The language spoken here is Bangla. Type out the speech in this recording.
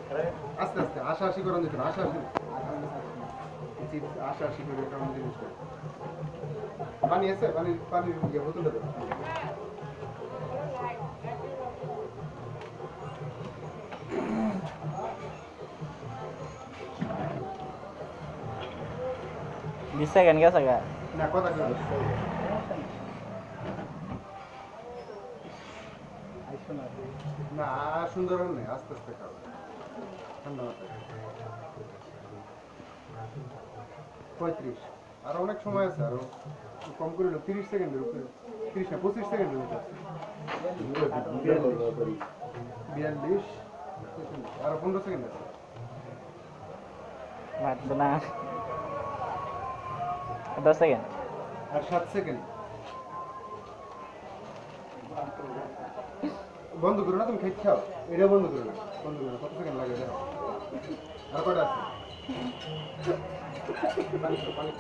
আস্তে আস্তে আশা আশি করেন দিত না আশা আশি আশা আশি করে কেমন জিনিস পানি আছে পানির ইয়ে বোতলটা তো bisa kan gak saga না কথা কই না সুন্দর নেই আস্তে আস্তে খাও ঠান্ডা মাথায় 35 আর অনেক সময় আছে আরো কম করে 30 সেকেন্ডের উপরে 30 না 25 সেকেন্ডের উপরে 42 আর 15 সেকেন্ড আছে mat benar 10 second আর 7 সেকেন্ড বন্ধ করো না তুমি খাইতে খাও এটা বন্ধ করো না কত সেকেন্ড লাগে দেখো আর কয়টা আছে পানি